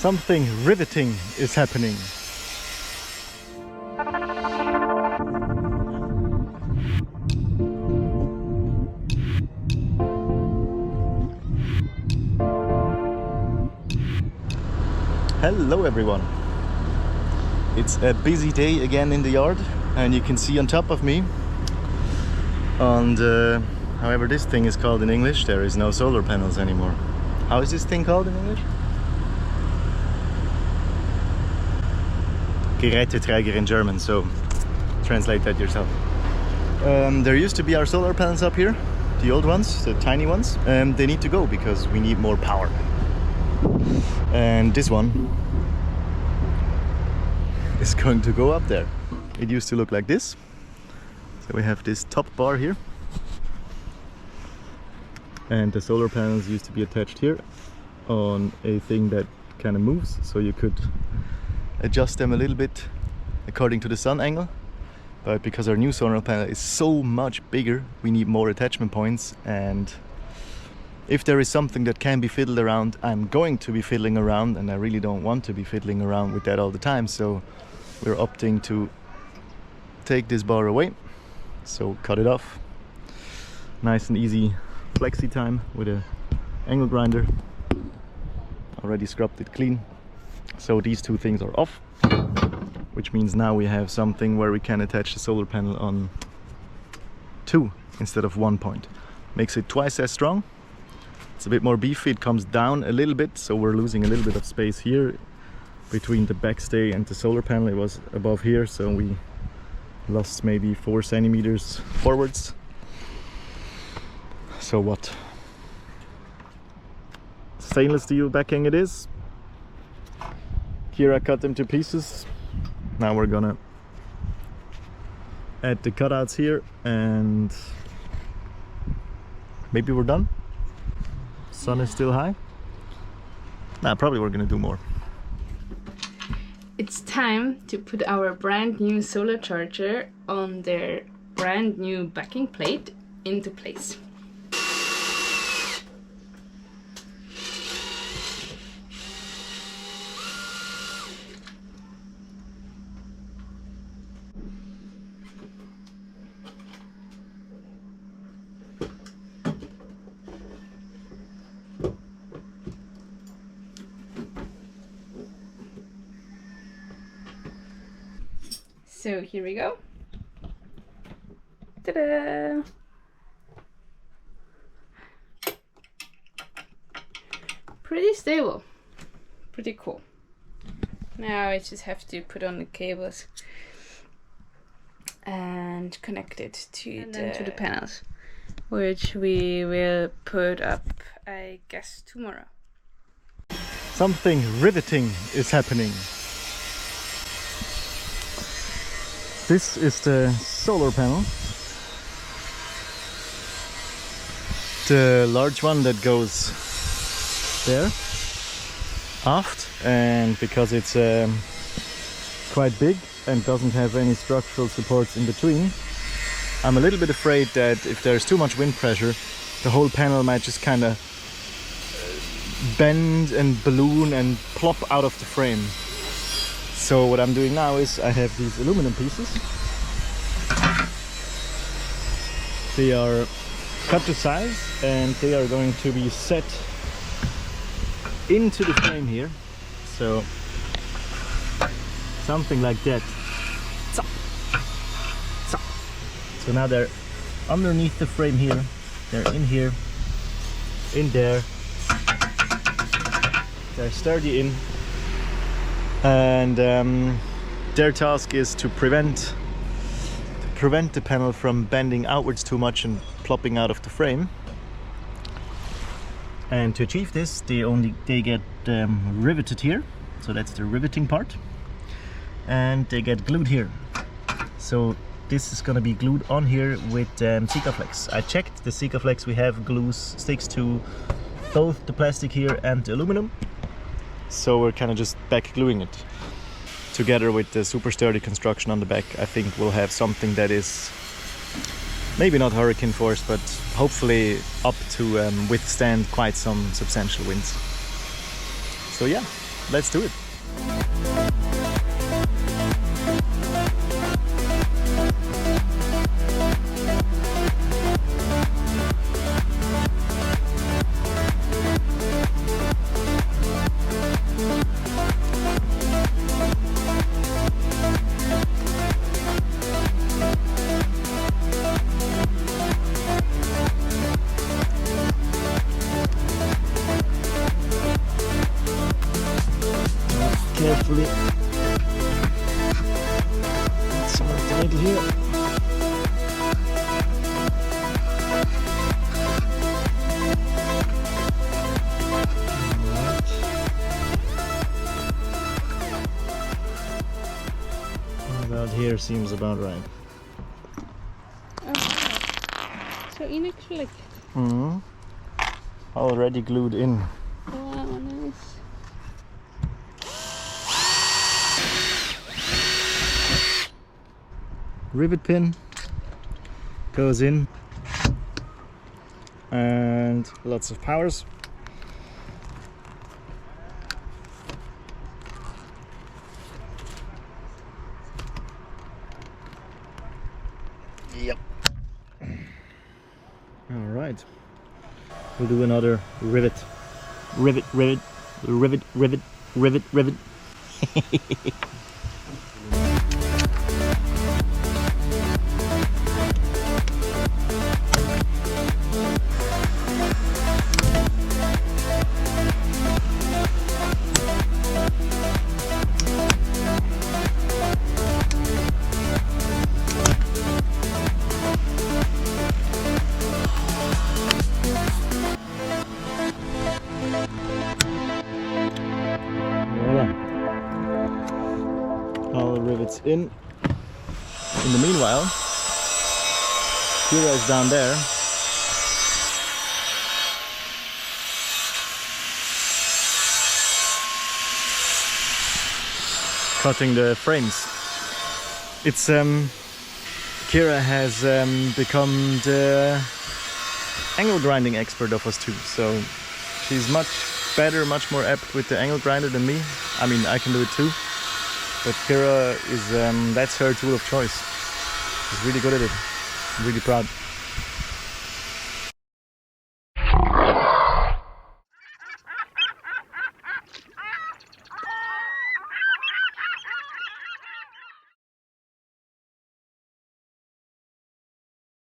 Something riveting is happening. Hello everyone. It's a busy day again in the yard, and you can see on top of me, and however this thing is called in English, there is no solar panels anymore. How is this thing called in English? Geräteträger in German, so translate that yourself. There used to be our solar panels up here, the old ones, the tiny ones. They need to go because we need more power. And this one is going to go up there. It used to look like this. So we have this top bar here, and the solar panels used to be attached here on a thing that kind of moves, so you could adjust them a little bit according to the sun angle. But because our new solar panel is so much bigger, we need more attachment points, and if there is something that can be fiddled around, I'm going to be fiddling around, and I really don't want to be fiddling around with that all the time, so we're opting to take this bar away. So cut it off. Nice and easy flexi time with a angle grinder. Already scrubbed it clean. So these two things are off, which means now we have something where we can attach the solar panel on 2 instead of 1 point. Makes it twice as strong. It's a bit more beefy, it comes down a little bit, so we're losing a little bit of space here between the backstay and the solar panel. It was above here, so we lost maybe 4 centimeters forwards. So what? Stainless steel backing it is. Here I cut them to pieces. Now we're gonna add the cutouts here, and maybe we're done. Sun is still high. Nah, probably we're gonna do more. It's time to put our brand new solar charger on their brand new backing plate into place. So here we go. Ta-da! Pretty stable. Pretty cool. Now I just have to put on the cables and connect it to the panels, which we will put up, I guess, tomorrow. Something riveting is happening. This is the solar panel, the large one that goes there aft, and because it's quite big and doesn't have any structural supports in between, I'm a little bit afraid that if there's too much wind pressure, the whole panel might just kind of bend and balloon and plop out of the frame. So what I'm doing now is I have these aluminum pieces. They are cut to size, and they are going to be set into the frame here. So something like that. So now they're underneath the frame here. They're in here, in there. They're sturdy in. And their task is to prevent the panel from bending outwards too much and plopping out of the frame. And to achieve this, they get riveted here, so that's the riveting part, and they get glued here. So this is going to be glued on here with Sikaflex. I checked, the Sikaflex we have sticks to both the plastic here and the aluminum. So we're kind of just back gluing it. Together with the super sturdy construction on the back, I think we'll have something that is maybe not hurricane force, but hopefully up to withstand quite some substantial winds. So yeah, let's do it. Carefully. Some of the middle here. Alright. About here seems about right. Zo inexelijk. Already glued in. Wow, nice. Rivet pin goes in and lots of powers. Yep. All right. We'll do another rivet. Rivet, rivet, rivet, rivet, rivet, rivet. All the rivets in. In the meanwhile, Kira is down there. Cutting the frames. It's Kira has become the angle grinding expert of us two, so she's much better, much more apt with the angle grinder than me. I mean, I can do it too. But Kira is, that's her tool of choice. She's really good at it. I'm really proud.